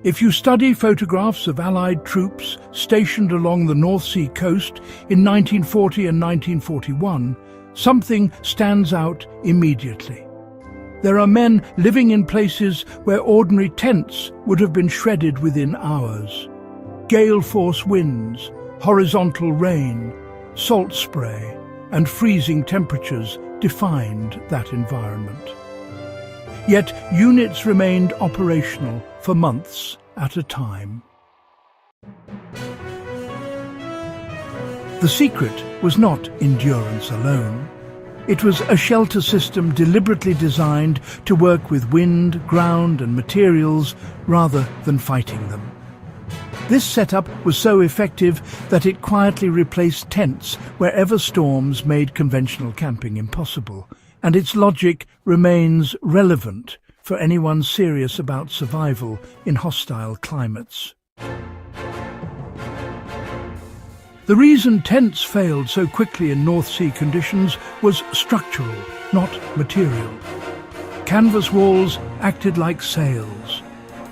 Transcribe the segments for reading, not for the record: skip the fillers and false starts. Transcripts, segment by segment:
If you study photographs of Allied troops stationed along the North Sea coast in 1940 and 1941, something stands out immediately. There are men living in places where ordinary tents would have been shredded within hours. Gale-force winds, horizontal rain, salt spray, and freezing temperatures defined that environment. Yet units remained operational for months at a time. The secret was not endurance alone. It was a shelter system deliberately designed to work with wind, ground and materials rather than fighting them. This setup was so effective that it quietly replaced tents wherever storms made conventional camping impossible, and its logic remains relevant for anyone serious about survival in hostile climates. The reason tents failed so quickly in North Sea conditions was structural, not material. Canvas walls acted like sails.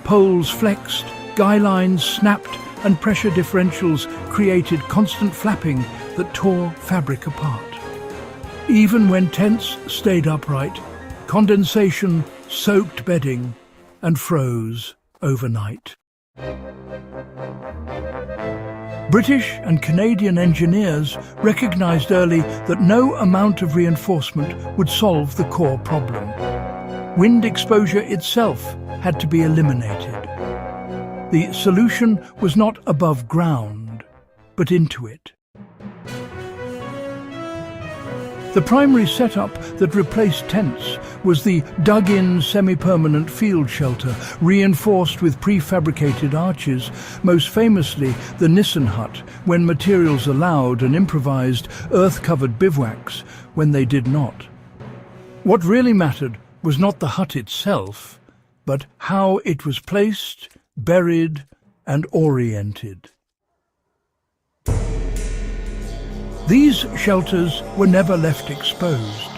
Poles flexed, guy lines snapped, and pressure differentials created constant flapping that tore fabric apart. Even when tents stayed upright, condensation soaked bedding and froze overnight. British and Canadian engineers recognized early that no amount of reinforcement would solve the core problem. Wind exposure itself had to be eliminated. The solution was not above ground, but into it. The primary setup that replaced tents was the dug-in semi-permanent field shelter, reinforced with prefabricated arches, most famously the Nissen hut, when materials allowed, and improvised earth-covered bivouacs when they did not. What really mattered was not the hut itself, but how it was placed, buried, and oriented. These shelters were never left exposed.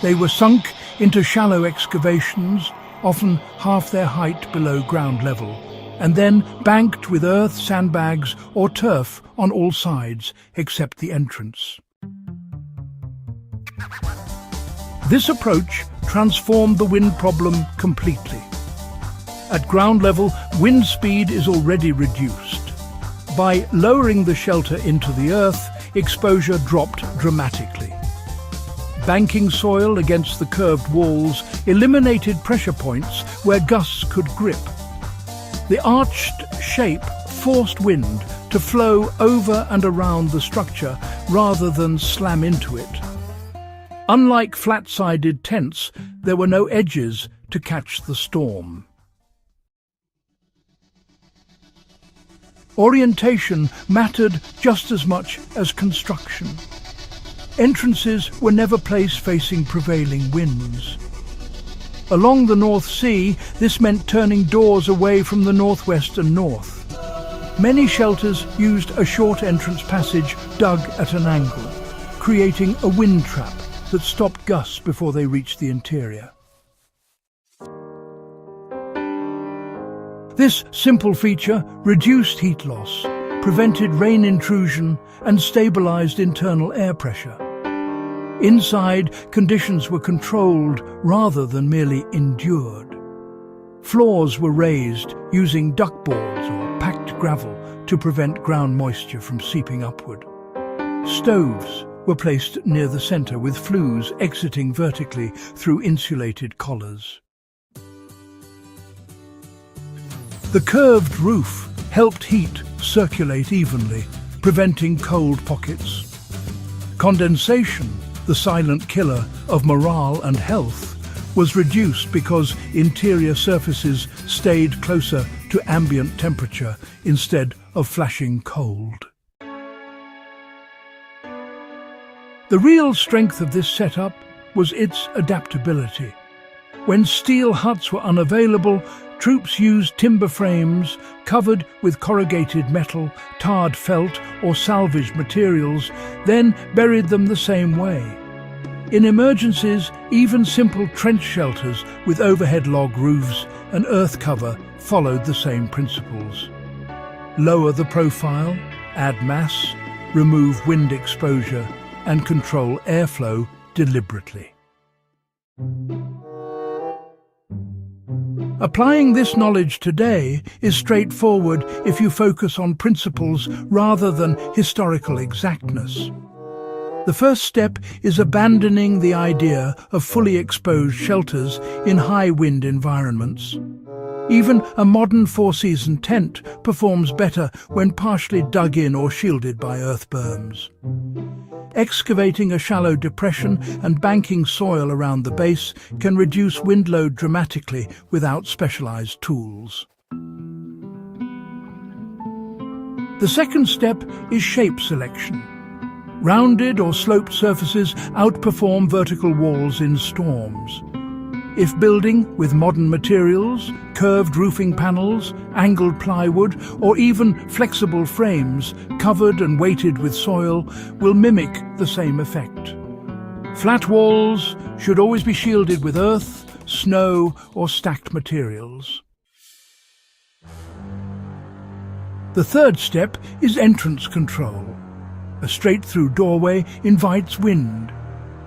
They were sunk into shallow excavations, often half their height below ground level, and then banked with earth, sandbags, or turf on all sides except the entrance. This approach transformed the wind problem completely. At ground level, wind speed is already reduced. By lowering the shelter into the earth, exposure dropped dramatically. Banking soil against the curved walls eliminated pressure points where gusts could grip. The arched shape forced wind to flow over and around the structure rather than slam into it. Unlike flat-sided tents, there were no edges to catch the storm. Orientation mattered just as much as construction. Entrances were never placed facing prevailing winds. Along the North Sea, this meant turning doors away from the northwest and north. Many shelters used a short entrance passage dug at an angle, creating a wind trap that stopped gusts before they reached the interior. This simple feature reduced heat loss, prevented rain intrusion, and stabilized internal air pressure. Inside, conditions were controlled rather than merely endured. Floors were raised using duckboards or packed gravel to prevent ground moisture from seeping upward. Stoves were placed near the center with flues exiting vertically through insulated collars. The curved roof helped heat circulate evenly, preventing cold pockets. Condensation, the silent killer of morale and health, was reduced because interior surfaces stayed closer to ambient temperature instead of flashing cold. The real strength of this setup was its adaptability. When steel huts were unavailable, troops used timber frames covered with corrugated metal, tarred felt or salvaged materials, then buried them the same way. In emergencies, even simple trench shelters with overhead log roofs and earth cover followed the same principles. Lower the profile, add mass, remove wind exposure, and control airflow deliberately. Applying this knowledge today is straightforward if you focus on principles rather than historical exactness. The first step is abandoning the idea of fully exposed shelters in high-wind environments. Even a modern four-season tent performs better when partially dug in or shielded by earth berms. Excavating a shallow depression and banking soil around the base can reduce wind load dramatically without specialized tools. The second step is shape selection. Rounded or sloped surfaces outperform vertical walls in storms. If building with modern materials, curved roofing panels, angled plywood, or even flexible frames covered and weighted with soil will mimic the same effect. Flat walls should always be shielded with earth, snow, or stacked materials. The third step is entrance control. A straight-through doorway invites wind.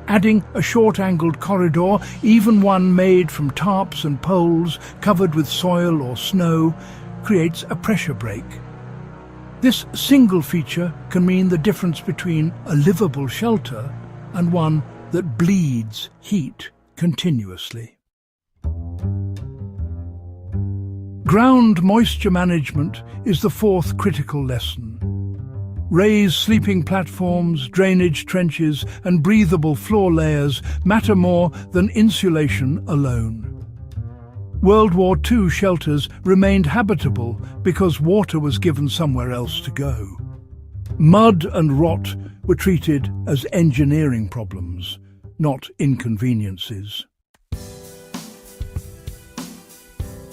Adding a short-angled corridor, even one made from tarps and poles covered with soil or snow, creates a pressure break. This single feature can mean the difference between a livable shelter and one that bleeds heat continuously. Ground moisture management is the fourth critical lesson. Raised sleeping platforms, drainage trenches, and breathable floor layers matter more than insulation alone. World War II shelters remained habitable because water was given somewhere else to go. Mud and rot were treated as engineering problems, not inconveniences.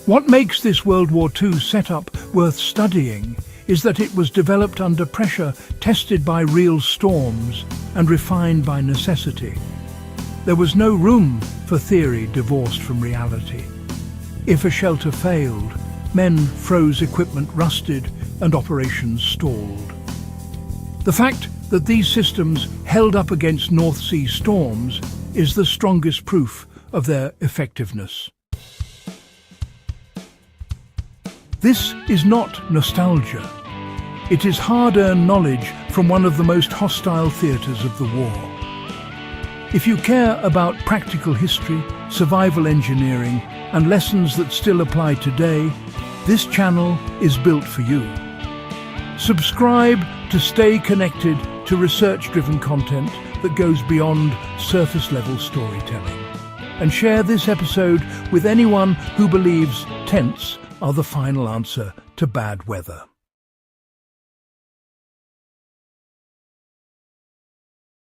What makes this World War II setup worth studying is that it was developed under pressure, tested by real storms, and refined by necessity. There was no room for theory divorced from reality. If a shelter failed, men froze, equipment rusted, and operations stalled. The fact that these systems held up against North Sea storms is the strongest proof of their effectiveness. This is not nostalgia. It is hard-earned knowledge from one of the most hostile theatres of the war. If you care about practical history, survival engineering, and lessons that still apply today, this channel is built for you. Subscribe to stay connected to research-driven content that goes beyond surface-level storytelling. And share this episode with anyone who believes tents are the final answer to bad weather.